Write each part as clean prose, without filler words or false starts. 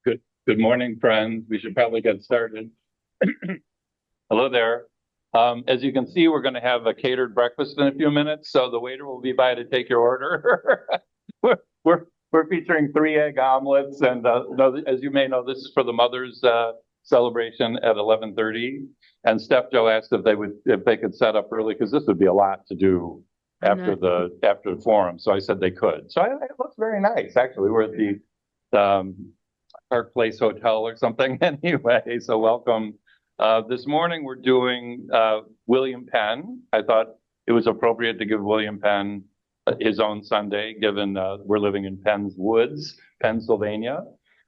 Good morning, friends. We should probably get started. Hello there. As you can see, we're going to have a catered breakfast in a few minutes, so the waiter will be by to take your order. we're, we're we're featuring 3 egg omelets, and as you may know, this is for the mother's celebration at 11:30. And Steph Joe asked if they could set up early because this would be a lot to do after the forum. So I said they could. So it looks very nice, actually. We're at the Park Place Hotel or something anyway. So welcome. This morning we're doing William Penn. I thought it was appropriate to give William Penn his own Sunday, given we're living in Penn's Woods, Pennsylvania.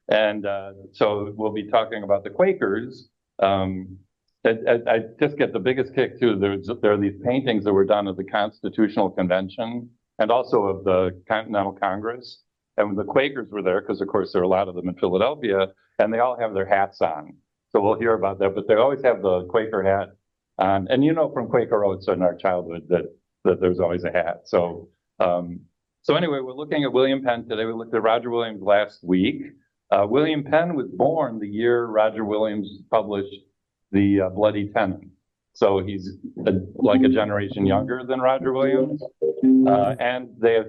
And so we'll be talking about the Quakers. I just get the biggest kick too. There are these paintings that were done of the Constitutional Convention and also of the Continental Congress. And the Quakers were there because, of course, there are a lot of them in Philadelphia, and they all have their hats on. So we'll hear about that, but they always have the Quaker hat on. And you know from Quaker Oats in our childhood that there's always a hat. So anyway, we're looking at William Penn today. We looked at Roger Williams last week. William Penn was born the year Roger Williams published the Bloody Tenon. So he's like a generation younger than Roger Williams. And they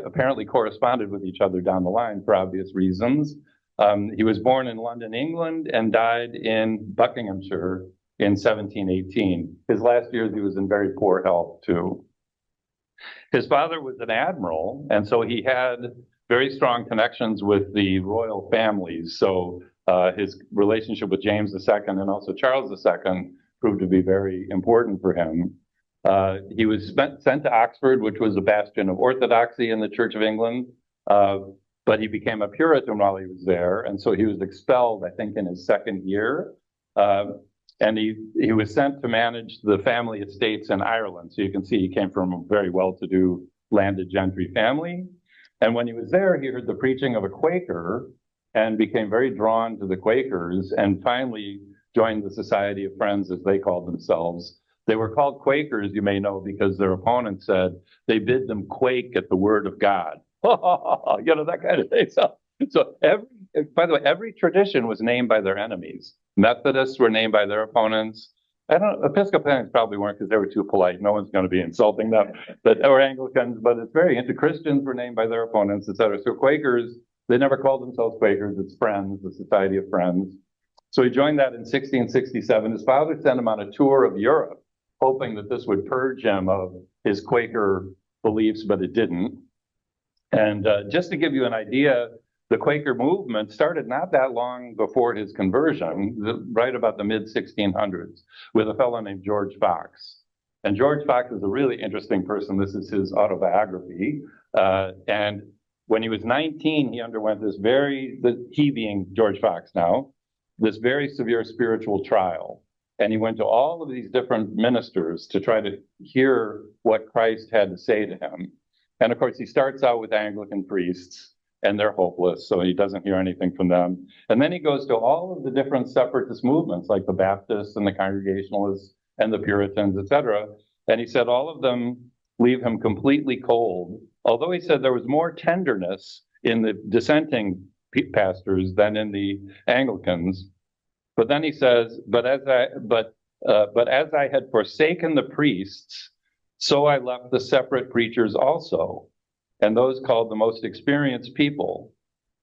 apparently corresponded with each other down the line for obvious reasons. He was born in London, England, and died in Buckinghamshire in 1718. His last years, he was in very poor health, too. His father was an admiral, and so he had very strong connections with the royal families. So his relationship with James II and also Charles II proved to be very important for him. He was sent to Oxford, which was a bastion of orthodoxy in the Church of England, but he became a Puritan while he was there, and so he was expelled, I think, in his second year. And he was sent to manage the family estates in Ireland. So you can see he came from a very well-to-do landed gentry family. And when he was there, he heard the preaching of a Quaker and became very drawn to the Quakers and finally joined the Society of Friends, as they called themselves. They were called Quakers, you may know, because their opponents said they bid them quake at the word of God. That kind of thing. So by the way, every tradition was named by their enemies. Methodists were named by their opponents. Episcopalians probably weren't because they were too polite. No one's going to be insulting them. Or Anglicans, but it's very into Christians were named by their opponents, etc. So Quakers, they never called themselves Quakers. It's Friends, the Society of Friends. So he joined that in 1667. His father sent him on a tour of Europe, hoping that this would purge him of his Quaker beliefs, but it didn't. And just to give you an idea, the Quaker movement started not that long before his conversion, right about the mid-1600s, with a fellow named George Fox. And George Fox is a really interesting person. This is his autobiography. And when he was 19, he underwent he being George Fox now, this very severe spiritual trial. And he went to all of these different ministers to try to hear what Christ had to say to him. And of course, he starts out with Anglican priests, and they're hopeless, so he doesn't hear anything from them. And then he goes to all of the different separatist movements, like the Baptists and the Congregationalists and the Puritans, etc. And he said all of them leave him completely cold, although he said there was more tenderness in the dissenting pastors than in the Anglicans. But then he says, but as I had forsaken the priests, so I left the separate preachers also, and those called the most experienced people.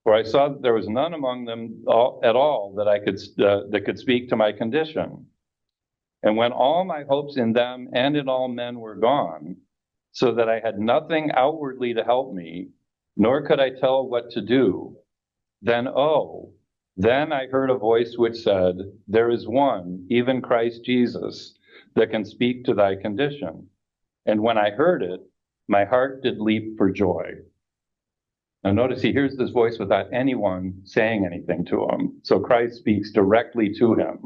For I saw that there was none among them at all that could speak to my condition. And when all my hopes in them and in all men were gone, so that I had nothing outwardly to help me, nor could I tell what to do, then I heard a voice which said, there is one, even Christ Jesus, that can speak to thy condition. And when I heard it, my heart did leap for joy. Now notice he hears this voice without anyone saying anything to him. So Christ speaks directly to him.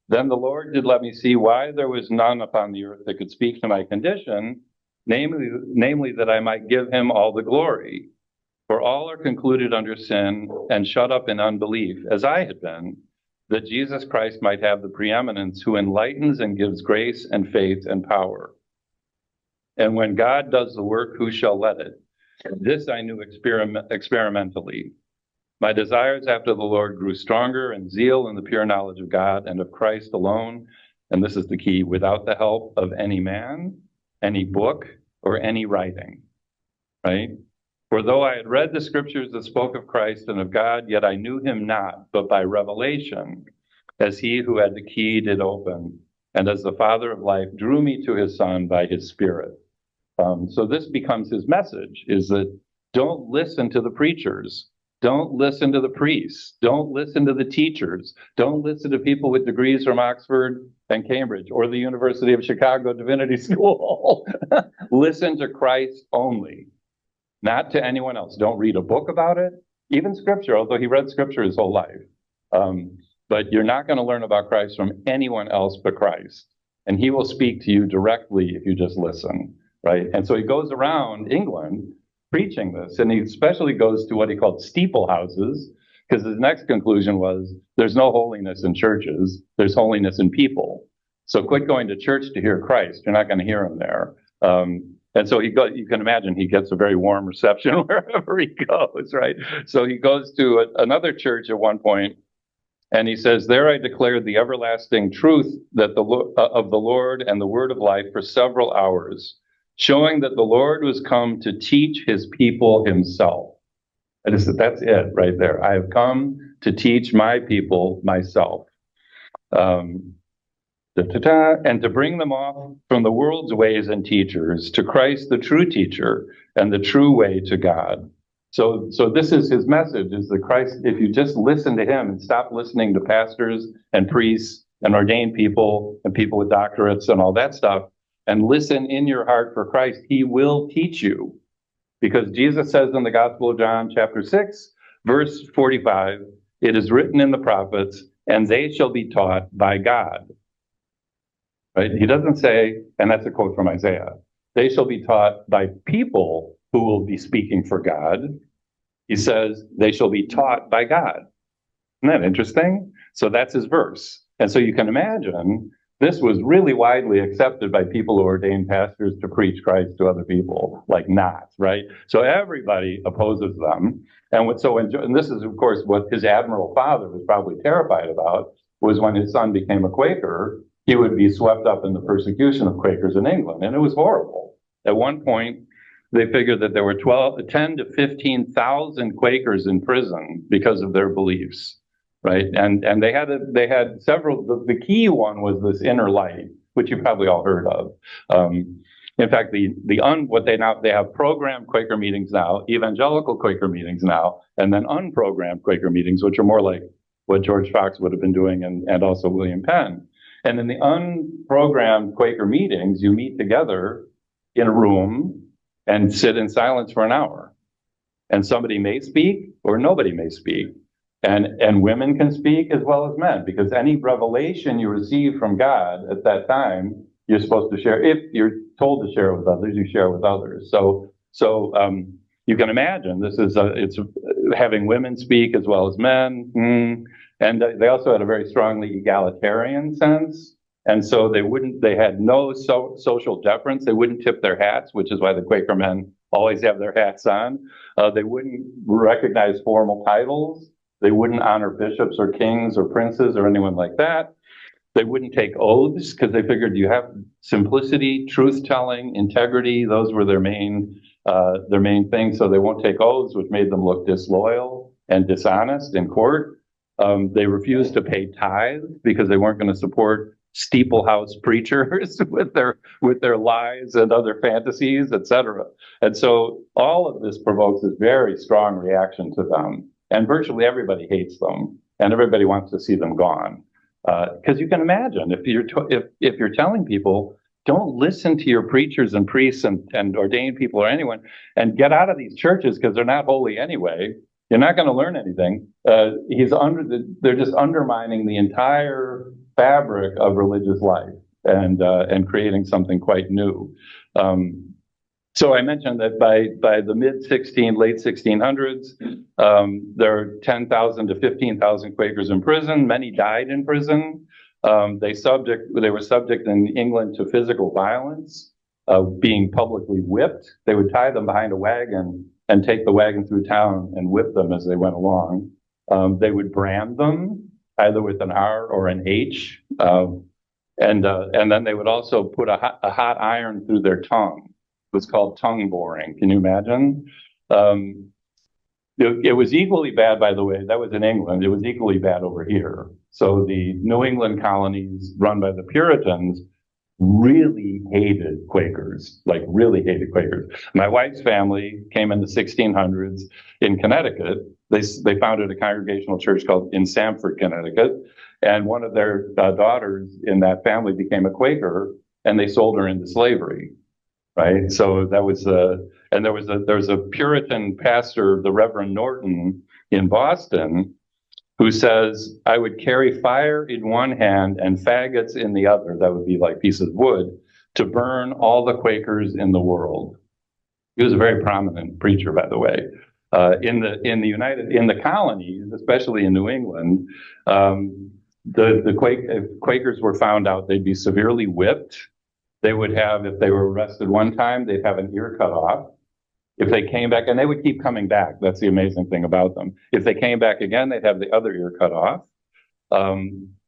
Then the Lord did let me see why there was none upon the earth that could speak to my condition, namely that I might give him all the glory. For all are concluded under sin and shut up in unbelief, as I had been, that Jesus Christ might have the preeminence, who enlightens and gives grace and faith and power. And when God does the work, who shall let it? This I knew experimentally. My desires after the Lord grew stronger, and zeal in the pure knowledge of God and of Christ alone. And this is the key: without the help of any man, any book, or any writing. Right? For though I had read the scriptures that spoke of Christ and of God, yet I knew him not, but by revelation, as he who had the key did open, and as the Father of life drew me to his Son by his Spirit. So this becomes his message, is that don't listen to the preachers. Don't listen to the priests. Don't listen to the teachers. Don't listen to people with degrees from Oxford and Cambridge or the University of Chicago Divinity School. Listen to Christ only, not to anyone else. Don't read a book about it, even scripture, although he read scripture his whole life. But you're not going to learn about Christ from anyone else but Christ. And he will speak to you directly if you just listen, right? And so he goes around England preaching this, and he especially goes to what he called steeple houses, because his next conclusion was there's no holiness in churches, there's holiness in people. So quit going to church to hear Christ. You're not going to hear him there. And so you can imagine he gets a very warm reception wherever he goes, right? So he goes to another church at one point, and he says, there I declared the everlasting truth that of the Lord and the word of life for several hours, showing that the Lord was come to teach his people himself. And that's it right there. I have come to teach my people myself. And to bring them off from the world's ways and teachers to Christ, the true teacher, and the true way to God. So this is his message, is that Christ, if you just listen to him and stop listening to pastors and priests and ordained people and people with doctorates and all that stuff, and listen in your heart for Christ, he will teach you. Because Jesus says in the Gospel of John, chapter 6, verse 45, it is written in the prophets, and they shall be taught by God. Right? He doesn't say, and that's a quote from Isaiah, they shall be taught by people who will be speaking for God. He says they shall be taught by God. Isn't that interesting? So that's his verse. And so you can imagine this was really widely accepted by people who ordained pastors to preach Christ to other people, like knots, right? So everybody opposes them. And this is, of course, what his admiral father was probably terrified about, was when his son became a Quaker, he would be swept up in the persecution of Quakers in England. And it was horrible. At one point, they figured that there were 10 to 15,000 Quakers in prison because of their beliefs. Right, and they had several. The key one was this inner light, which you probably all heard of. In fact, they have programmed Quaker meetings now, evangelical Quaker meetings now, and then unprogrammed Quaker meetings, which are more like what George Fox would have been doing, and also William Penn. And in the unprogrammed Quaker meetings, you meet together in a room and sit in silence for an hour, and somebody may speak or nobody may speak. And women can speak as well as men, because any revelation you receive from God at that time, you're supposed to share. If you're told to share with others, you share with others. So you can imagine it's having women speak as well as men. And they also had a very strongly egalitarian sense. And so they had no social deference. They wouldn't tip their hats, which is why the Quaker men always have their hats on. They wouldn't recognize formal titles. They wouldn't honor bishops or kings or princes or anyone like that. They wouldn't take oaths because they figured you have simplicity, truth-telling, integrity. Those were their main things. So they won't take oaths, which made them look disloyal and dishonest in court. They refused to pay tithes because they weren't going to support steeplehouse preachers with their lies and other fantasies, etc. And so all of this provokes a very strong reaction to them. And virtually everybody hates them, and everybody wants to see them gone. Because you can imagine, if you're telling people, don't listen to your preachers and priests and ordained people or anyone, and get out of these churches because they're not holy anyway, you're not going to learn anything. They're just undermining the entire fabric of religious life and creating something quite new. So I mentioned that by the late 1600s, there are 10,000 to 15,000 Quakers in prison. Many died in prison. They were subject in England to physical violence, being publicly whipped. They would tie them behind a wagon and take the wagon through town and whip them as they went along. They would brand them either with an R or an H, and then they would also put a hot iron through their tongue. It was called tongue boring. Can you imagine? It was equally bad, by the way. That was in England. It was equally bad over here. So the New England colonies run by the Puritans really hated Quakers, like really hated Quakers. My wife's family came in the 1600s in Connecticut. They founded a congregational church called in Stamford, Connecticut, and one of their daughters in that family became a Quaker, and they sold her into slavery. Right, so that was and there was a Puritan pastor, the Reverend Norton in Boston, who says, I would carry fire in one hand and faggots in the other, that would be like pieces of wood, to burn all the Quakers in the world. He was a very prominent preacher, by the way. In the colonies, especially in New England, if Quakers were found out, they'd be severely whipped. They would have, if they were arrested one time, they'd have an ear cut off. If they came back, and they would keep coming back. That's the amazing thing about them. If they came back again, they'd have the other ear cut off.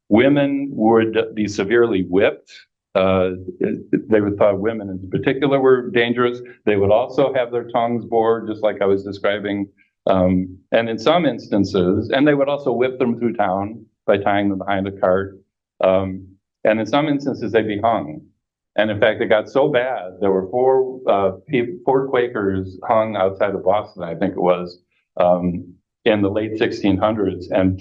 Women would be severely whipped. They would thought women in particular were dangerous. They would also have their tongues bored, just like I was describing. And in some instances, and they would also whip them through town by tying them behind a cart. And in some instances, they'd be hung. And in fact, it got so bad, there were four Quakers hung outside of Boston, I think it was, in the late 1600s. And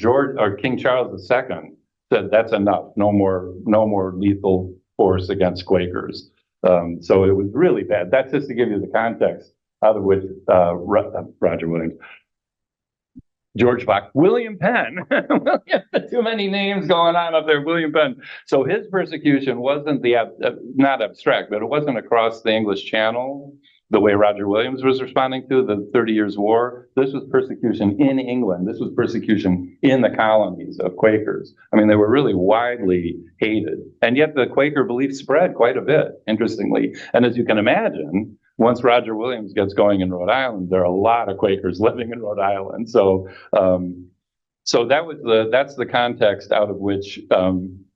King Charles II said, that's enough, no more lethal force against Quakers. So it was really bad. That's just to give you the context out of which Roger Williams, George Fox, William Penn. Too many names going on up there. William Penn. So his persecution wasn't not abstract, but it wasn't across the English Channel the way Roger Williams was responding to the 30 Years' War. This was persecution in England. This was persecution in the colonies of Quakers. I mean, they were really widely hated. And yet the Quaker belief spread quite a bit, interestingly. And as you can imagine, once Roger Williams gets going in Rhode Island, there are a lot of Quakers living in Rhode Island. So that's the context out of which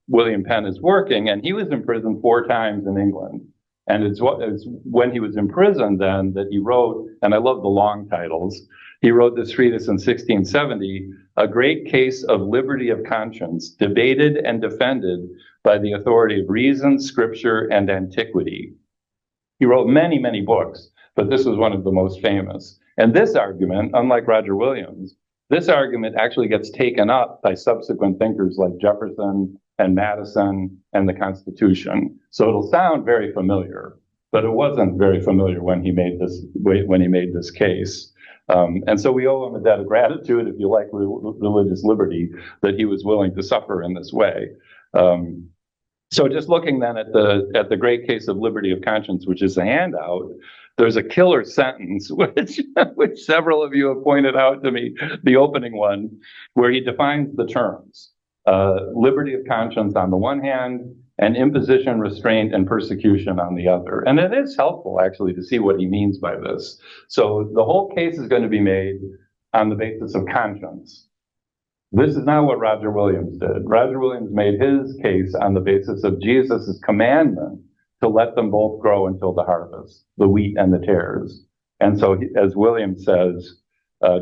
William Penn is working. And he was imprisoned 4 times in England. And it's when he was in prison then that he wrote, and I love the long titles, he wrote this treatise in 1670, A Great Case of Liberty of Conscience, debated and defended by the authority of reason, scripture, and antiquity. He wrote many, many books, but this was one of the most famous. And this argument, unlike Roger Williams, this argument actually gets taken up by subsequent thinkers like Jefferson and Madison and the Constitution. So it'll sound very familiar, but it wasn't very familiar when he made this case. And so we owe him a debt of gratitude, if you like religious liberty, that he was willing to suffer in this way. So just looking then at the Great Case of Liberty of Conscience, which is a handout, there's a killer sentence, which several of you have pointed out to me, the opening one, where he defines the terms. Liberty of conscience on the one hand, and imposition, restraint, and persecution on the other. And it is helpful, actually, to see what he means by this. So the whole case is going to be made on the basis of conscience. This is not what Roger Williams did. Roger Williams made his case on the basis of Jesus' commandment to let them both grow until the harvest, the wheat and the tares. And so, as Williams says,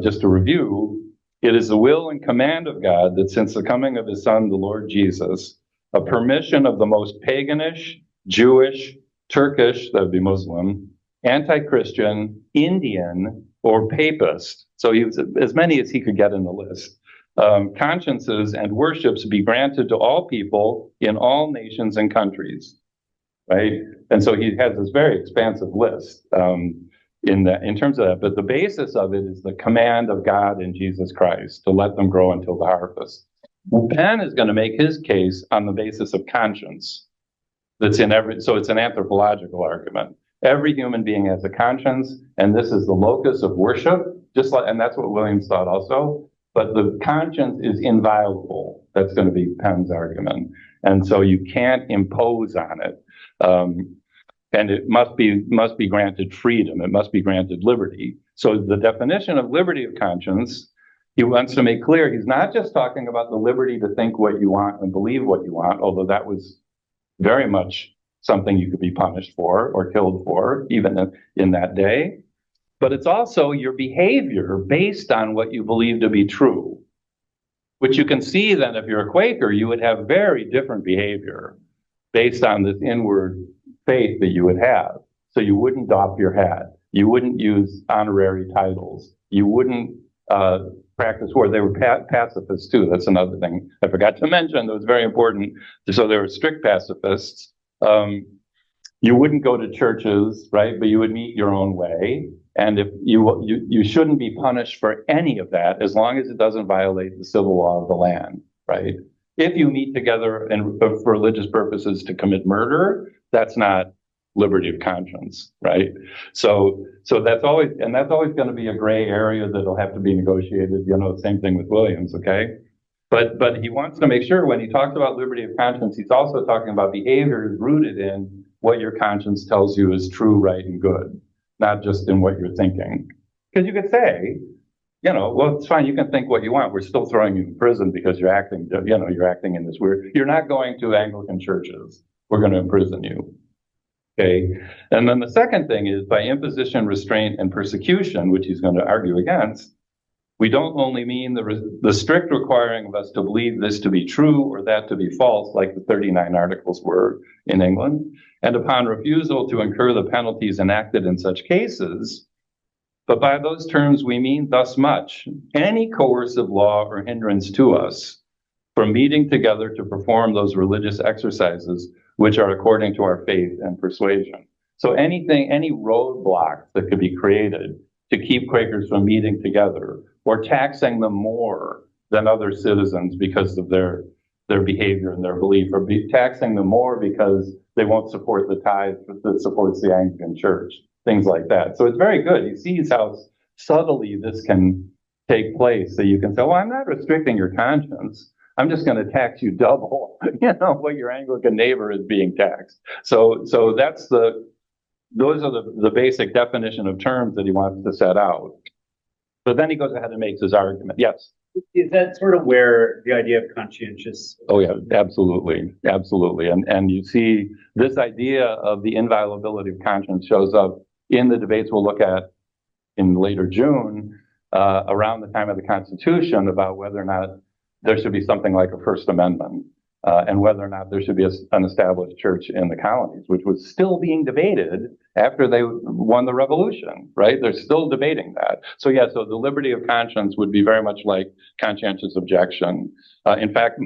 just to review, it is the will and command of God that since the coming of his son, the Lord Jesus, a permission of the most paganish, Jewish, Turkish, that would be Muslim, anti-Christian, Indian, or papist, so he was as many as he could get in the list, consciences and worships be granted to all people in all nations and countries, right? And so he has this very expansive list in terms of that, but the basis of it is the command of God in Jesus Christ to let them grow until the harvest. Penn is going to make his case on the basis of conscience. So it's an anthropological argument. Every human being has a conscience, and this is the locus of worship, and that's what Williams thought also. But the conscience is inviolable. That's going to be Penn's argument. And so you can't impose on it. and it must be granted freedom. It must be granted liberty. So the definition of liberty of conscience, he wants to make clear he's not just talking about the liberty to think what you want and believe what you want, although that was very much something you could be punished for or killed for, even in that day. But it's also your behavior based on what you believe to be true, which you can see then if you're a Quaker, you would have very different behavior based on this inward faith that you would have. So you wouldn't doff your hat. You wouldn't use honorary titles. You wouldn't practice war. They were pacifists too. That's another thing I forgot to mention that was very important. So they were strict pacifists. You wouldn't go to churches, right? But you would meet your own way. And if you shouldn't be punished for any of that as long as it doesn't violate the civil law of the land, right? If you meet together and for religious purposes to commit murder, that's not liberty of conscience, right? So that's always going to be a gray area that'll have to be negotiated. You know, same thing with Williams, okay? But he wants to make sure when he talks about liberty of conscience, he's also talking about behaviors rooted in what your conscience tells you is true, right, and good, not just in what you're thinking. Because you could say, you know, well, it's fine, you can think what you want. We're still throwing you in prison because you're acting in this weird, you're not going to Anglican churches. We're going to imprison you. Okay. And then the second thing is by imposition, restraint, and persecution, which he's going to argue against, we don't only mean the strict requiring of us to believe this to be true or that to be false, like the 39 articles were in England, and upon refusal to incur the penalties enacted in such cases. But by those terms, we mean thus much: any coercive law or hindrance to us from meeting together to perform those religious exercises which are according to our faith and persuasion. So any roadblocks that could be created to keep Quakers from meeting together or taxing them more than other citizens because of their behavior and their belief, or taxing them more because they won't support the tithe that supports the Anglican Church, things like that. So it's very good. He sees how subtly this can take place. So you can say, well, I'm not restricting your conscience. I'm just going to tax you double, what your Anglican neighbor is being taxed. So those are the basic definition of terms that he wants to set out. But then he goes ahead and makes his argument. Yes. Is that sort of where the idea of conscientious? Oh yeah, absolutely, absolutely. And you see this idea of the inviolability of conscience shows up in the debates we'll look at in later June, around the time of the Constitution, about whether or not there should be something like a First Amendment, and whether or not there should be an established church in the colonies, which was still being debated after they won the Revolution, right? They're still debating that. So the liberty of conscience would be very much like conscientious objection. In fact,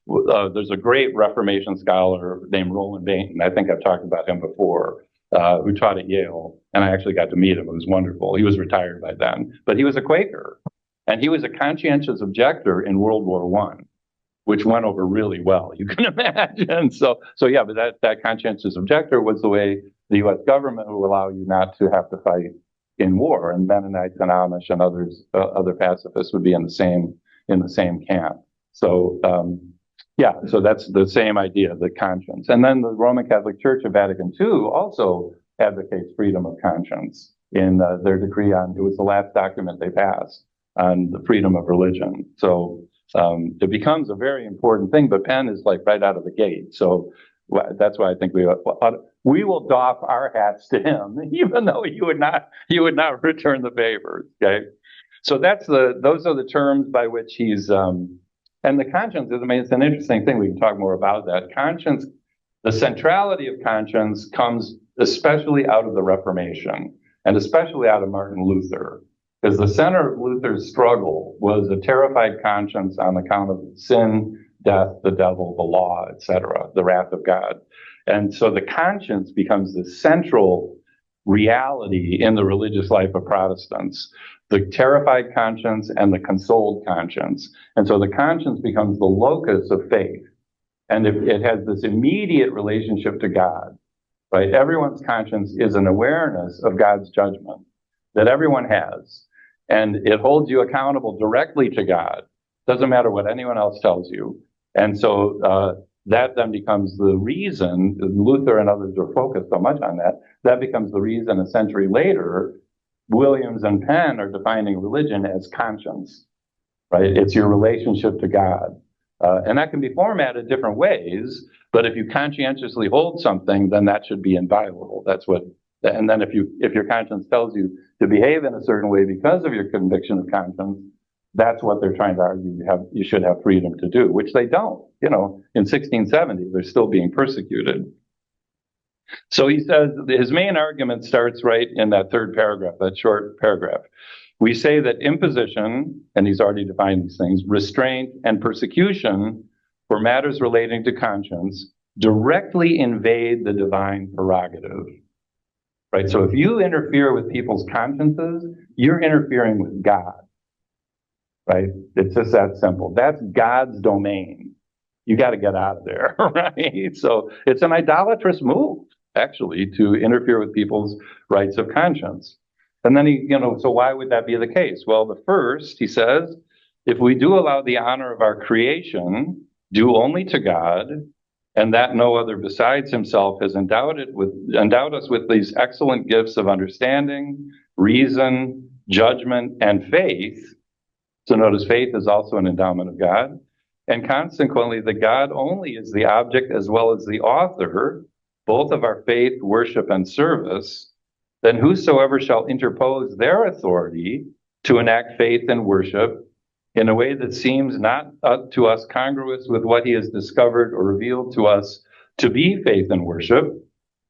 there's a great Reformation scholar named Roland Bainton. I think I've talked about him before, who taught at Yale, and I actually got to meet him. It was wonderful. He was retired by then, but he was a Quaker, and he was a conscientious objector in World War I, which went over really well, you can imagine. But that conscientious objector was the way the U.S. government would allow you not to have to fight in war, and Mennonites and Amish and other pacifists would be in the same camp. So that's the same idea, the conscience. And then the Roman Catholic Church of Vatican II also advocates freedom of conscience in their decree on, it was the last document they passed on the freedom of religion. So it becomes a very important thing, but Penn is like right out of the gate. So that's why I think we will doff our hats to him, even though you would not return the favors. Okay, so those are the terms by which he's and the conscience. I mean, it's an interesting thing. We can talk more about that. Conscience, the centrality of conscience comes especially out of the Reformation, and especially out of Martin Luther. Because the center of Luther's struggle was a terrified conscience on account of sin, death, the devil, the law, etc., the wrath of God. And so the conscience becomes the central reality in the religious life of Protestants, the terrified conscience and the consoled conscience. And so the conscience becomes the locus of faith. And it has this immediate relationship to God, right? Everyone's conscience is an awareness of God's judgment that everyone has. And it holds you accountable directly to God. Doesn't matter what anyone else tells you. And so that then becomes the reason. Luther and others were focused so much on that. That becomes the reason a century later, Williams and Penn are defining religion as conscience, right? It's your relationship to God. And that can be formatted different ways, but if you conscientiously hold something, then that should be inviolable. That's what, and then if your conscience tells you to behave in a certain way because of your conviction of conscience, that's what they're trying to argue you should have freedom to do, which they don't. In 1670, they're still being persecuted. So he says his main argument starts right in that third paragraph, that short paragraph. We say that imposition, and he's already defined these things, restraint and persecution for matters relating to conscience directly invade the divine prerogative. Right? So if you interfere with people's consciences, you're interfering with God. Right? It's just that simple. That's God's domain. You got to get out of there, right? So it's an idolatrous move, actually, to interfere with people's rights of conscience. And then so why would that be the case? Well, the first, he says, if we do allow the honor of our creation due only to God, and that no other besides himself has endowed us with these excellent gifts of understanding, reason, judgment, and faith. So notice faith is also an endowment of God. And consequently, that God only is the object as well as the author, both of our faith, worship, and service, then whosoever shall interpose their authority to enact faith and worship in a way that seems not to us congruous with what he has discovered or revealed to us to be faith and worship,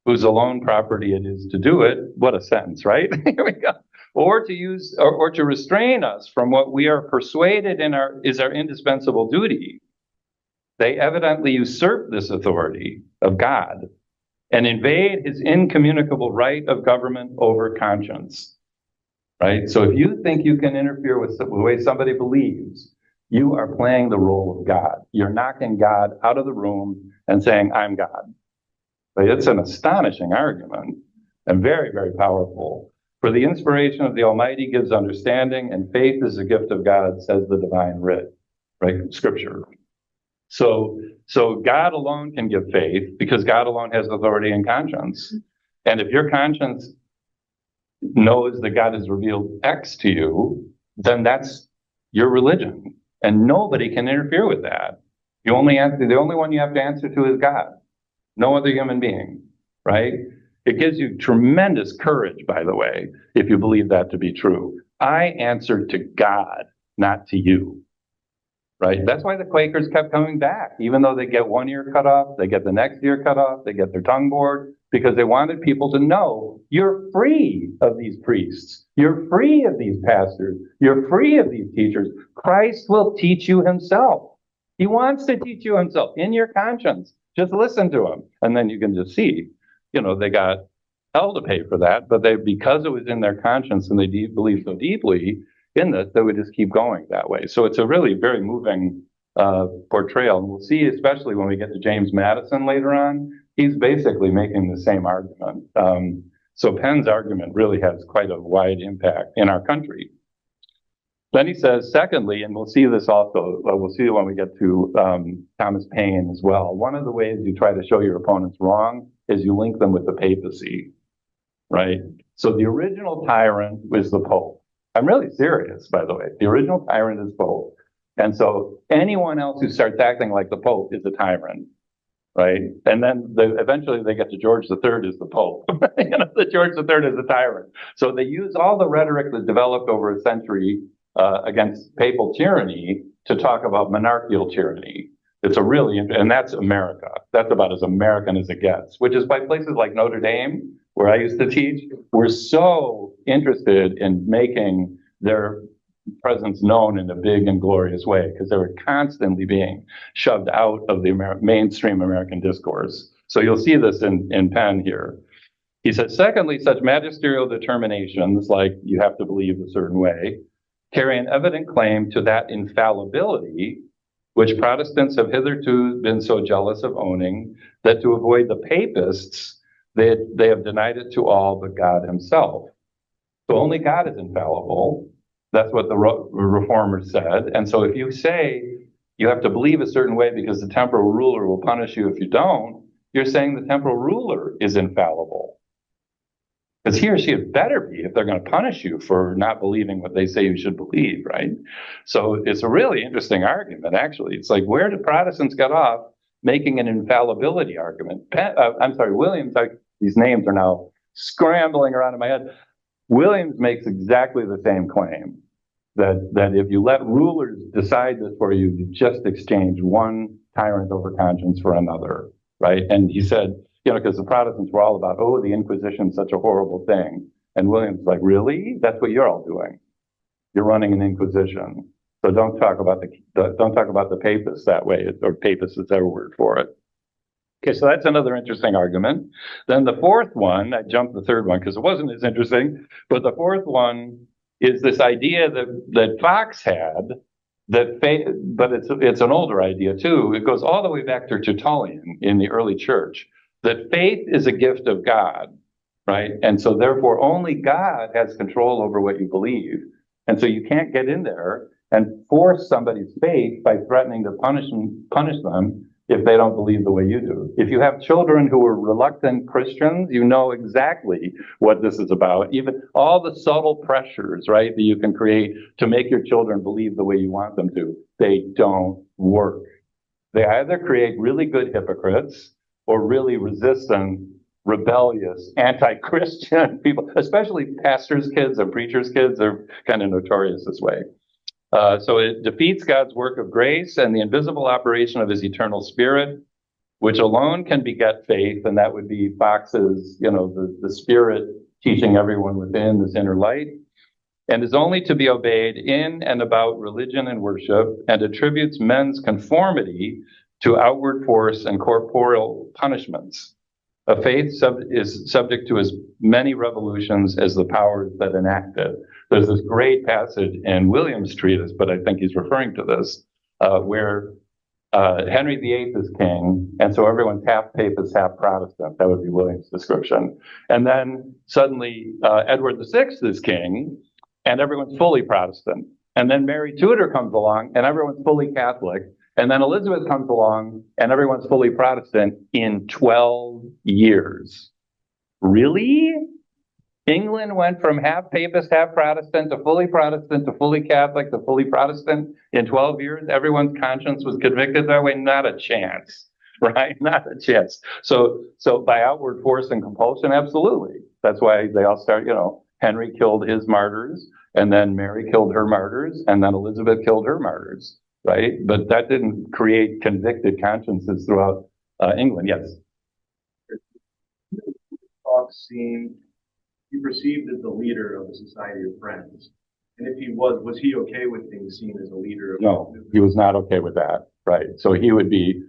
whose alone property it is to do it. What a sentence, right? Here we go. Or to restrain us from what we are persuaded is our indispensable duty. They evidently usurp this authority of God and invade his incommunicable right of government over conscience. Right? So if you think you can interfere with the way somebody believes, you are playing the role of God. You're knocking God out of the room and saying, I'm God. But it's an astonishing argument and very, very powerful. For the inspiration of the Almighty gives understanding, and faith is a gift of God, says the divine writ, right? Scripture. So God alone can give faith because God alone has authority and conscience. And if your conscience knows that God has revealed X to you, then that's your religion. And nobody can interfere with that. The only one you have to answer to is God. No other human being, right? It gives you tremendous courage, by the way, if you believe that to be true. I answer to God, not to you, right? That's why the Quakers kept coming back. Even though they get one ear cut off, they get the next ear cut off, they get their tongue bored, because they wanted people to know you're free of these priests. You're free of these pastors. You're free of these teachers. Christ will teach you himself. He wants to teach you himself in your conscience. Just listen to him. And then you can just see, they got hell to pay for that, but because it was in their conscience and they believed so deeply in this, they would just keep going that way. So it's a really very moving portrayal. And we'll see, especially when we get to James Madison later on, he's basically making the same argument. So Penn's argument really has quite a wide impact in our country. Then he says, secondly, and we'll see this also, we'll see when we get to Thomas Paine as well. One of the ways you try to show your opponents wrong is you link them with the papacy, right? So the original tyrant was the Pope. I'm really serious, by the way. The original tyrant is Pope. And so anyone else who starts acting like the Pope is a tyrant, right? And then eventually they get to George III as the Pope. The George III is a tyrant. So they use all the rhetoric that developed over a century against papal tyranny to talk about monarchical tyranny. It's and that's America. That's about as American as it gets, which is why places like Notre Dame, where I used to teach, were so interested in making their presence known in a big and glorious way, because they were constantly being shoved out of the mainstream American discourse. So you'll see this in Penn here. He says, secondly, such magisterial determinations, like you have to believe a certain way, carry an evident claim to that infallibility which Protestants have hitherto been so jealous of owning, that to avoid the papists, they have denied it to all but God himself. So only God is infallible. That's what the reformers said. And so if you say you have to believe a certain way because the temporal ruler will punish you if you don't, you're saying the temporal ruler is infallible. Because he or she had better be if they're going to punish you for not believing what they say you should believe, right? So it's a really interesting argument, actually. It's like, where do Protestants get off making an infallibility argument? Williams, these names are now scrambling around in my head. Williams makes exactly the same claim, that if you let rulers decide this for you, you just exchange one tyrant over conscience for another, right? And he said, because the Protestants were all about, the Inquisition's such a horrible thing. And Williams was like, really? That's what you're all doing. You're running an Inquisition. So don't talk about the papists that way, or papists is their word for it. Okay, so that's another interesting argument. Then the fourth one, I jumped the third one because it wasn't as interesting, but the fourth one is this idea that Fox had, but it's an older idea too. It goes all the way back to Tertullian in the early church, that faith is a gift of God, right? And so therefore only God has control over what you believe. And so you can't get in there and force somebody's faith by threatening to punish them if they don't believe the way you do. If you have children who are reluctant Christians, you know exactly what this is about. Even all the subtle pressures, right, that you can create to make your children believe the way you want them to, they don't work. They either create really good hypocrites or really resistant, rebellious, anti-Christian people, especially pastors' kids and preachers' kids. They're kind of notorious this way. So it defeats God's work of grace and the invisible operation of his eternal spirit, which alone can beget faith. And that would be Fox's, the spirit teaching everyone within this inner light, and is only to be obeyed in and about religion and worship, and attributes men's conformity to outward force and corporeal punishments. A faith is subject to as many revolutions as the powers that enact it. There's this great passage in Williams' treatise, but I think he's referring to this, where Henry VIII is king, and so everyone's half papist, half Protestant. That would be Williams' description. And then suddenly Edward VI is king, and everyone's fully Protestant. And then Mary Tudor comes along, and everyone's fully Catholic. And then Elizabeth comes along, and everyone's fully Protestant in 12 years. Really? England went from half papist, half Protestant to fully Catholic to fully Protestant in 12 years. Everyone's conscience was convicted that way. Not a chance, right? Not a chance. So by outward force and compulsion, absolutely. That's why they all start, Henry killed his martyrs, and then Mary killed her martyrs, and then Elizabeth killed her martyrs, right? But that didn't create convicted consciences throughout England. Yes? Fox seemed, he perceived as the leader of the Society of Friends. And if he was he okay with being seen as a leader? No, he was not okay with that, right? So he would be,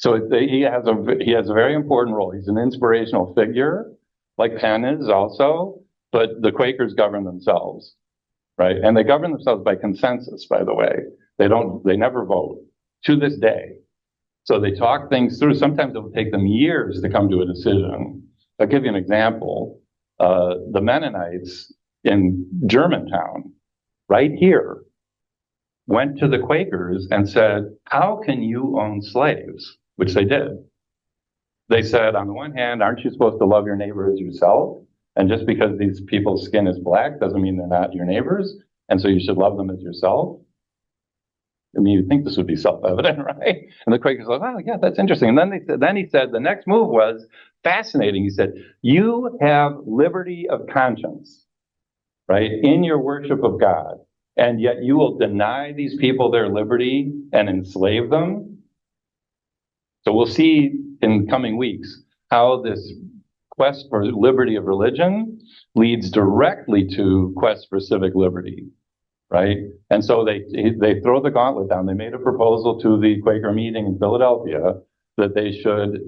he has a very important role. He's an inspirational figure, like Penn is also, but the Quakers govern themselves, right? And they govern themselves by consensus, by the way. They never vote to this day. So they talk things through. Sometimes it will take them years to come to a decision. I'll give you an example. The Mennonites in Germantown, right here, went to the Quakers and said, how can you own slaves? Which they did. They said, on the one hand, aren't you supposed to love your neighbor as yourself? And just because these people's skin is black doesn't mean they're not your neighbors. And so you should love them as yourself. I mean, you'd think this would be self-evident, right? And the Quakers were like, oh, yeah, that's interesting. And then he said, the next move was fascinating. He said, you have liberty of conscience, right, in your worship of God, and yet you will deny these people their liberty and enslave them. So we'll see in coming weeks how this quest for liberty of religion leads directly to quest for civic liberty. Right? And so they throw the gauntlet down. They made a proposal to the Quaker meeting in Philadelphia that they should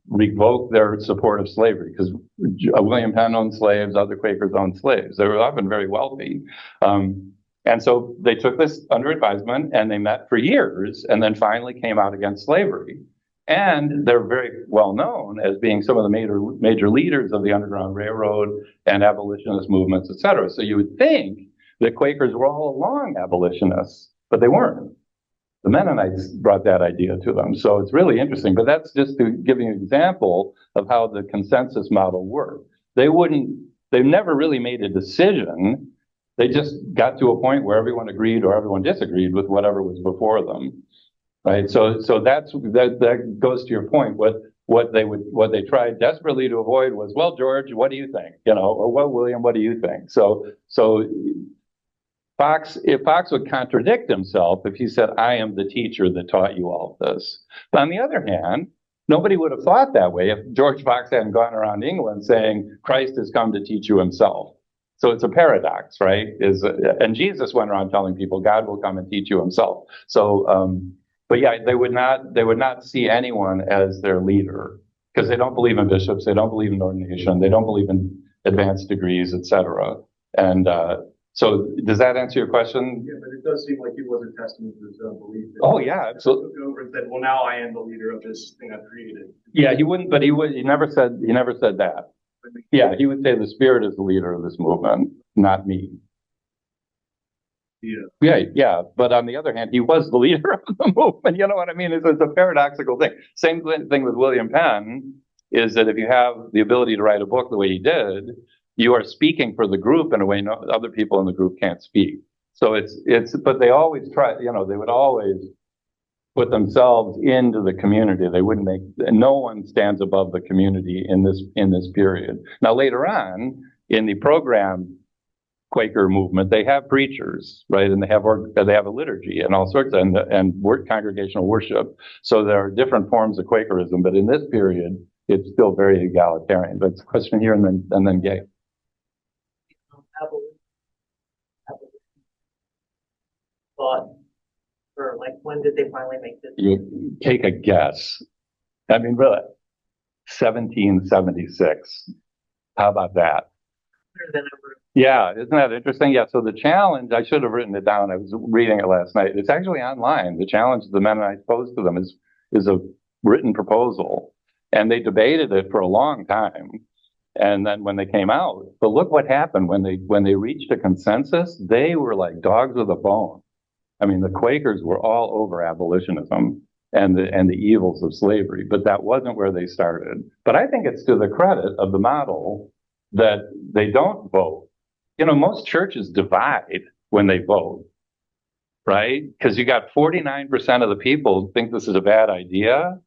revoke their support of slavery, because William Penn owned slaves, other Quakers owned slaves. They were often very wealthy. And so they took this under advisement, and they met for years, and then finally came out against slavery. And they're very well known as being some of the major leaders of the Underground Railroad and abolitionist movements, et cetera. So you would think the Quakers were all along abolitionists, but they weren't. The Mennonites brought that idea to them. So it's really interesting, but that's just to give you an example of how the consensus model worked. They never really made a decision. They just got to a point where everyone agreed or everyone disagreed with whatever was before them, right? So that goes to your point. What they tried desperately to avoid was, well, George, what do you think? Or well, William, what do you think? So if Fox would contradict himself if he said, I am the teacher that taught you all of this. But on the other hand, nobody would have thought that way if George Fox hadn't gone around England saying, Christ has come to teach you himself. So it's a paradox, right? And Jesus went around telling people, God will come and teach you himself. So, but yeah, they would not see anyone as their leader because they don't believe in bishops, they don't believe in ordination, they don't believe in advanced degrees, etc. And so does that answer your question? Yeah, but it does seem like he was a testament to his own belief. Oh yeah, absolutely. He took over and said, well, now I am the leader of this thing I've created. Yeah, he wouldn't, but he never said that. Yeah, he would say the Spirit is the leader of this movement, not me. Yeah. But on the other hand, he was the leader of the movement. You know what I mean? It's a paradoxical thing. Same thing with William Penn is that if you have the ability to write a book the way he did, you are speaking for the group in a way other people in the group can't speak. So but they always try, they would always put themselves into the community. They wouldn't no one stands above the community in this period. Now, later on in the program Quaker movement, they have preachers, right? And they have a liturgy and all sorts congregational worship. So there are different forms of Quakerism, but in this period, it's still very egalitarian. But it's a question here and then Gay. Thought, or like, when did they finally make this? You take a guess. I mean, really, 1776. How about that? Yeah, isn't that interesting? Yeah, so the challenge, I should have written it down. I was reading it last night. It's actually online. The challenge the Mennonites posed to them is a written proposal. And they debated it for a long time. And then when they came out, but look what happened when they reached a consensus, they were like dogs with a bone. I mean, the Quakers were all over abolitionism and the evils of slavery, but that wasn't where they started. But I think it's to the credit of the model that they don't vote. Most churches divide when they vote, right? Because you got 49% of the people think this is a bad idea.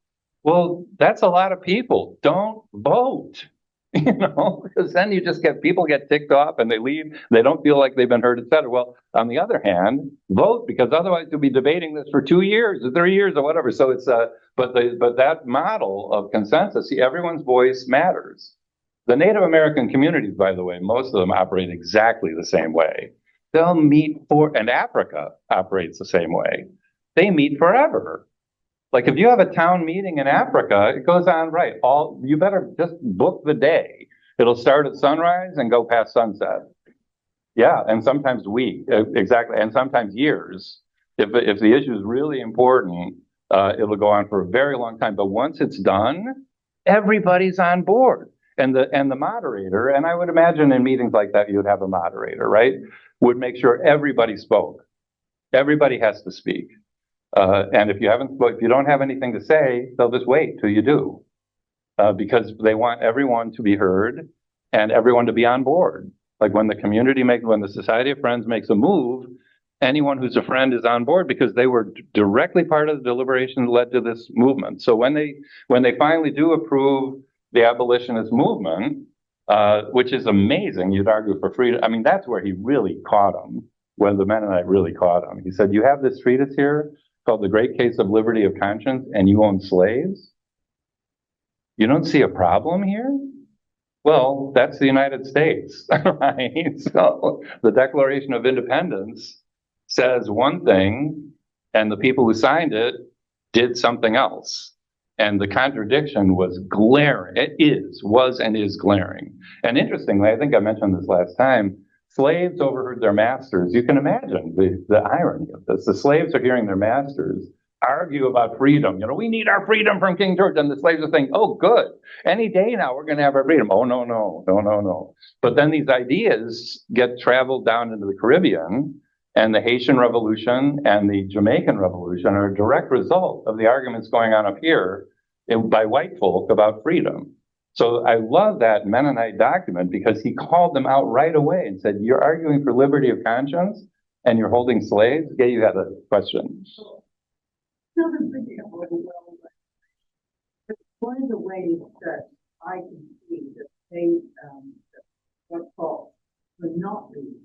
Well, that's a lot of people. Don't vote. Because then you just people get ticked off and they leave. They don't feel like they've been heard, et cetera. Well, on the other hand, vote, because otherwise you'll be debating this for 2 years or 3 years or whatever. So it's but that model of consensus, see, everyone's voice matters. The Native American communities, by the way, most of them operate exactly the same way. They'll meet and Africa operates the same way. They meet forever. Like if you have a town meeting in Africa, it goes on right. You better just book the day. It'll start at sunrise and go past sunset. Yeah, and sometimes exactly, and sometimes years. If the issue is really important, it'll go on for a very long time. But once it's done, everybody's on board. And the moderator, and I would imagine in meetings like that, you would have a moderator, right? Would make sure everybody spoke. Everybody has to speak. And if you don't have anything to say, they'll just wait till you do, because they want everyone to be heard and everyone to be on board. Like when the Society of Friends makes a move, anyone who's a friend is on board because they were directly part of the deliberations that led to this movement. So when they finally do approve the abolitionist movement, which is amazing, you'd argue for freedom. I mean, that's where he really caught him, when the Mennonite really caught him. He said, you have this treatise here called The Great Case of Liberty of Conscience, and you own slaves? You don't see a problem here? Well, that's the United States, right? So the Declaration of Independence says one thing, and the people who signed it did something else. And the contradiction was glaring. Was and is glaring. And interestingly, I think I mentioned this last time, slaves overheard their masters. You can imagine the irony of this. The slaves are hearing their masters argue about freedom. We need our freedom from King George. And the slaves are saying, oh, good. Any day now, we're going to have our freedom. Oh, no. But then these ideas get traveled down into the Caribbean, And the Haitian Revolution and the Jamaican Revolution are a direct result of the arguments going on up here by white folk about freedom. So I love that Mennonite document because he called them out right away and said, you're arguing for liberty of conscience and you're holding slaves? Yeah, you had a question. Children thinking about the well, but one of the ways that I can see that they were taught were not reading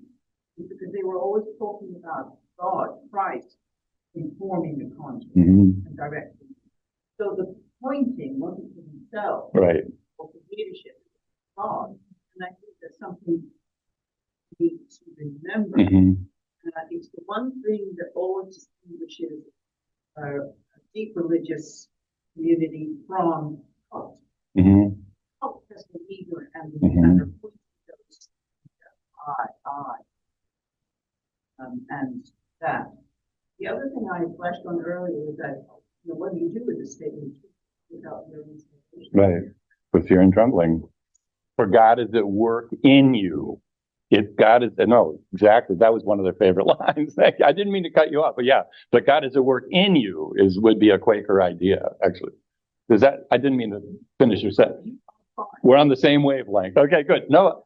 is because they were always talking about God, Christ, informing the conscience and directing. So the pointing wasn't to themselves, right, or for leadership, God. And I think there's something we need to remember. And I think it's the one thing that always distinguishes a deep religious community from cult. Cult has the leader and the pointing those and that. The other thing I flashed on earlier is that, what do you do with a statement without your inspiration? Right, with fear and trembling. For God is at work in you. If God is, no, exactly. That was one of their favorite lines. I didn't mean to cut you off, but yeah, but God is at work in you would be a Quaker idea, actually. Does that, I didn't mean to finish your sentence. We're on the same wavelength. Okay, good. No,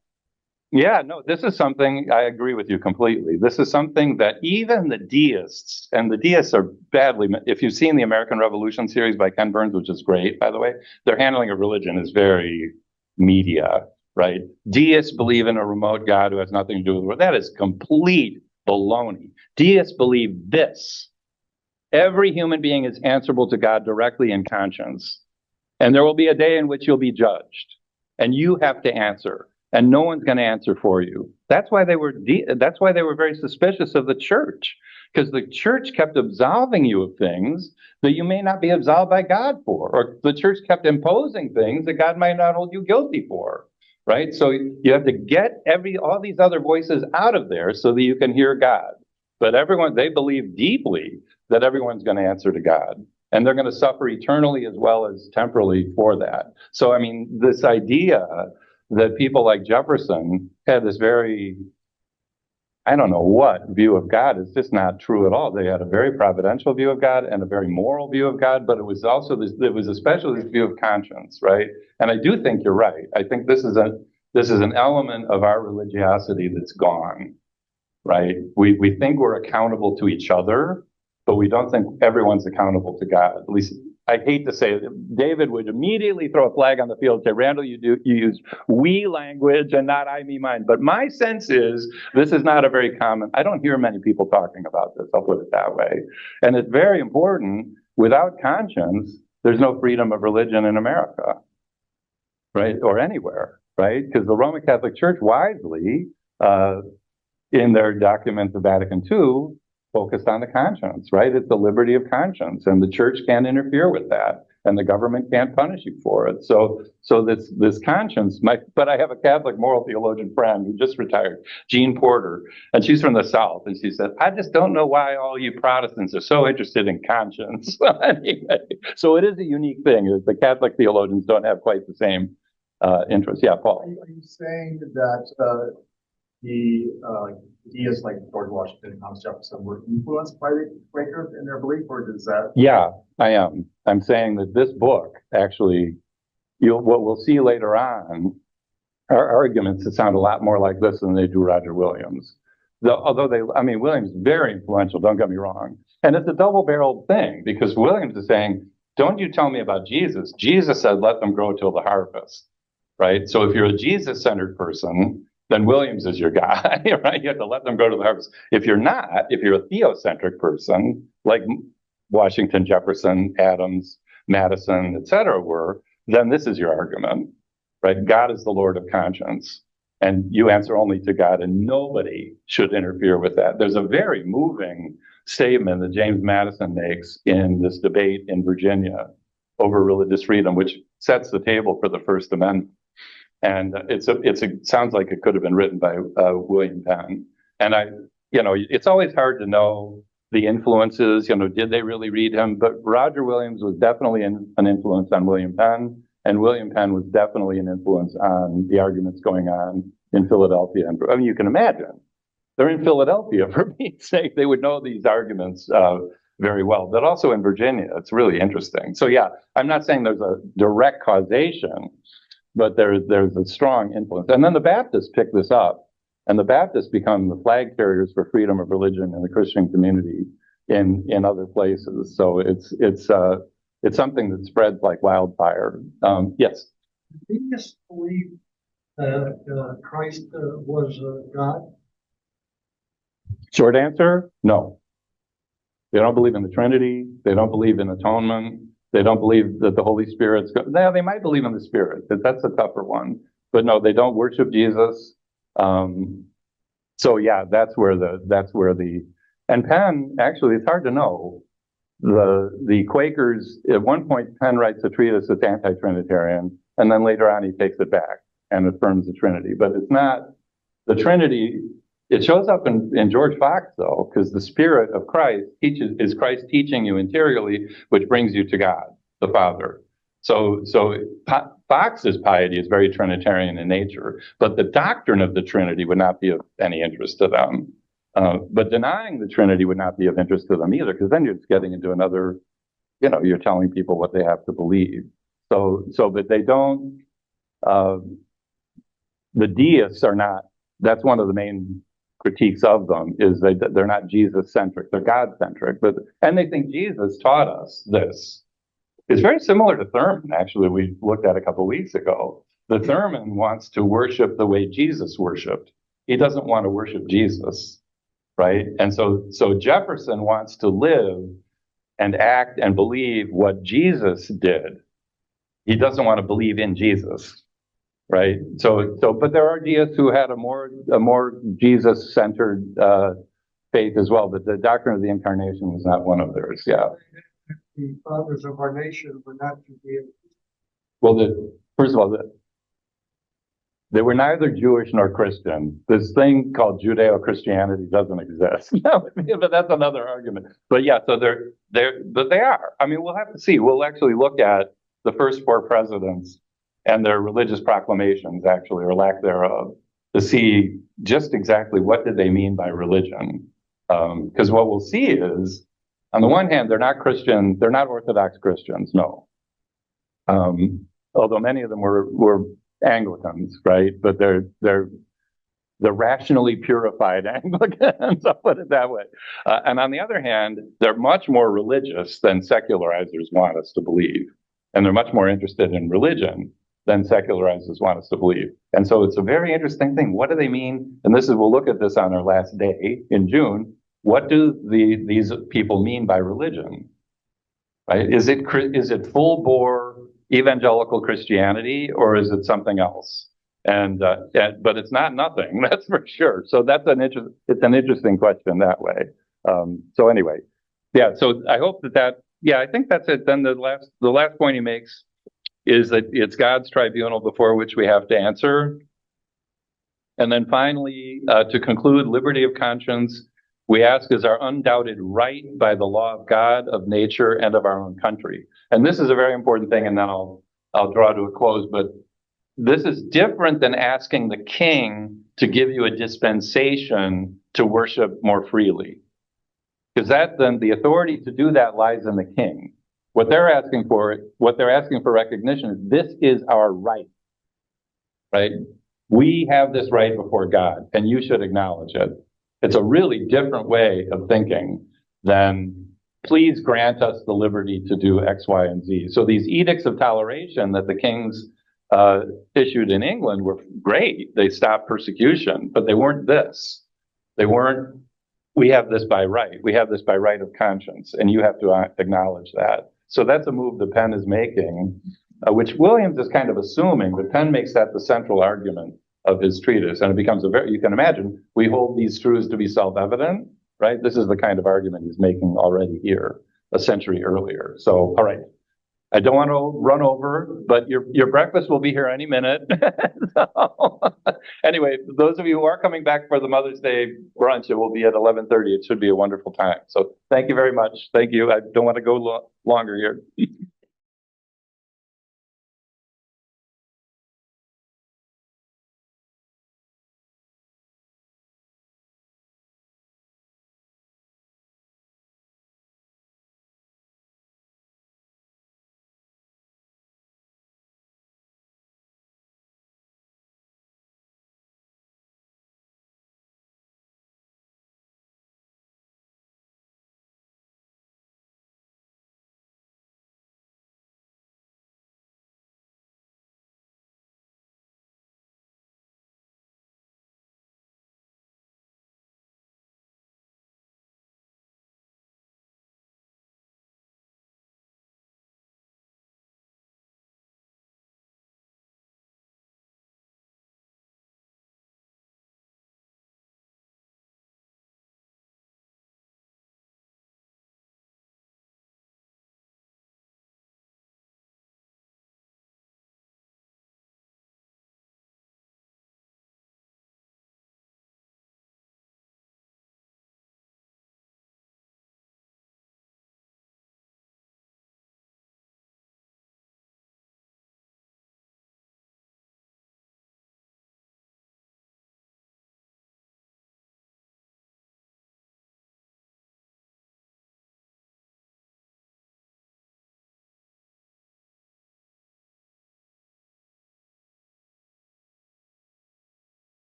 yeah, no, this is something, I agree with you completely. This is something that even the deists, and the deists are badly, if you've seen the American Revolution series by Ken Burns, which is great, by the way, their handling of religion is very media, right? Deists believe in a remote God who has nothing to do with the world. That is complete baloney. Deists believe this. Every human being is answerable to God directly in conscience. And there will be a day in which you'll be judged. And you have to answer. And no one's going to answer for you. That's why they were very suspicious of the church. Because the church kept absolving you of things that you may not be absolved by God for. Or the church kept imposing things that God might not hold you guilty for. Right? So you have to get all these other voices out of there so that you can hear God. But they believe deeply that everyone's going to answer to God. And they're going to suffer eternally as well as temporally for that. So, I mean, this idea that people like Jefferson had this very, I don't know what, view of God is just not true at all. They had a very providential view of God and a very moral view of God, but it was also especially this view of conscience, right? And I do think you're right. I think this is an element of our religiosity that's gone, right? We think we're accountable to each other, but we don't think everyone's accountable to God. At least I hate to say it. David would immediately throw a flag on the field and say, Randall, you use we language and not I, me, mine. But my sense is this is not a very common, I don't hear many people talking about this. I'll put it that way. And it's very important. Without conscience, there's no freedom of religion in America, right? Or anywhere, right? Because the Roman Catholic Church wisely, in their document of Vatican II, focused on the conscience, right? It's the liberty of conscience, and the church can't interfere with that, and the government can't punish you for it. So this conscience, but I have a Catholic moral theologian friend who just retired, Jean Porter, and she's from the South, and she said, I just don't know why all you Protestants are so interested in conscience. Anyway, so it is a unique thing. The Catholic theologians don't have quite the same interest. Yeah, Paul. Are you saying that the deists like George Washington and Thomas Jefferson were influenced by the Quakers in their belief, or does that? Yeah, I am. I'm saying that this book actually, what we'll see later on are arguments that sound a lot more like this than they do Roger Williams. Although Williams is very influential, don't get me wrong. And it's a double-barreled thing because Williams is saying, don't you tell me about Jesus. Jesus said, let them grow till the harvest, right? So if you're a Jesus-centered person, then Williams is your guy, right? You have to let them go to the harvest. If you're not, if you're a theocentric person, like Washington, Jefferson, Adams, Madison, et cetera were, then this is your argument, right? God is the Lord of conscience, and you answer only to God, and nobody should interfere with that. There's a very moving statement that James Madison makes in this debate in Virginia over religious freedom, which sets the table for the First Amendment. And it sounds like it could have been written by William Penn. And it's always hard to know the influences, did they really read him? But Roger Williams was definitely an influence on William Penn, and William Penn was definitely an influence on the arguments going on in Philadelphia. And you can imagine They're in Philadelphia, for Pete's sake. They would know these arguments very well, but also in Virginia. It's really interesting. So yeah, I'm not saying there's a direct causation, but there's a strong influence. And then the Baptists pick this up, and the Baptists become the flag carriers for freedom of religion in the Christian community in other places. So it's something that spreads like wildfire. Yes. Do you just believe that Christ was God? Short answer, no. They don't believe in the Trinity. They don't believe in atonement. They don't believe that the Holy Spirit's now they might believe in the Spirit. That's a tougher one. But no, they don't worship Jesus. So yeah, that's where the and Penn, actually, it's hard to know. The Quakers, at one point, Penn writes a treatise that's anti-Trinitarian, and then later on he takes it back and affirms the Trinity. But it's not the Trinity. It shows up in George Fox, though, because the Spirit of Christ is Christ teaching you interiorly, which brings you to God, the Father. So Fox's piety is very Trinitarian in nature, but the doctrine of the Trinity would not be of any interest to them. But denying the Trinity would not be of interest to them either, because then you're just getting into another, you're telling people what they have to believe. But they don't, the deists are not, that's one of the main critiques of them, is they're not Jesus-centric, they're God-centric. And they think Jesus taught us this. It's very similar to Thurman, actually, we looked at a couple of weeks ago. The Thurman wants to worship the way Jesus worshiped. He doesn't want to worship Jesus. Right? And so Jefferson wants to live and act and believe what Jesus did. He doesn't want to believe in Jesus. Right? But there are deists who had a more Jesus-centered faith as well, but the doctrine of the incarnation was not one of theirs. Yeah. The fathers of our nation were not Judean. Well, first of all, they were neither Jewish nor Christian. This thing called Judeo-Christianity doesn't exist. But that's another argument. But yeah, so but they are. I mean, we'll have to see. We'll actually look at the first 4 presidents and their religious proclamations, actually, or lack thereof, to see just exactly what did they mean by religion. Because what we'll see is, on the one hand, they're not Christian, they're not Orthodox Christians, no. Although many of them were Anglicans, right? But they're the rationally purified Anglicans, I'll put it that way. And on the other hand, they're much more religious than secularizers want us to believe. And they're much more interested in religion than secularizers want us to believe. And so it's a very interesting thing. What do they mean? And we'll look at this on our last day in June. What do these people mean by religion? Right? Is it full bore evangelical Christianity, or is it something else? But it's not nothing, that's for sure. So it's an interesting question that way. So anyway, yeah. So I hope I think that's it. Then the last point he makes is that it's God's tribunal before which we have to answer. And then finally, to conclude, liberty of conscience, we ask, is our undoubted right by the law of God, of nature, and of our own country. And this is a very important thing, and then I'll draw to a close. But this is different than asking the king to give you a dispensation to worship more freely. Because then the authority to do that lies in the king. What they're asking for recognition is this is our right. Right? We have this right before God, and you should acknowledge it. It's a really different way of thinking than please grant us the liberty to do X, Y, and Z. So these edicts of toleration that the kings issued in England were great. They stopped persecution, but they weren't this. They weren't, we have this by right. We have this by right of conscience, and you have to acknowledge that. So that's a move that Penn is making, which Williams is kind of assuming, but Penn makes that the central argument of his treatise. And it becomes you can imagine, we hold these truths to be self-evident, right? This is the kind of argument he's making already here, a century earlier. So, all right. I don't want to run over, but your breakfast will be here any minute. So, anyway, those of you who are coming back for the Mother's Day brunch, it will be at 11:30. It should be a wonderful time. So thank you very much. Thank you. I don't want to go longer here.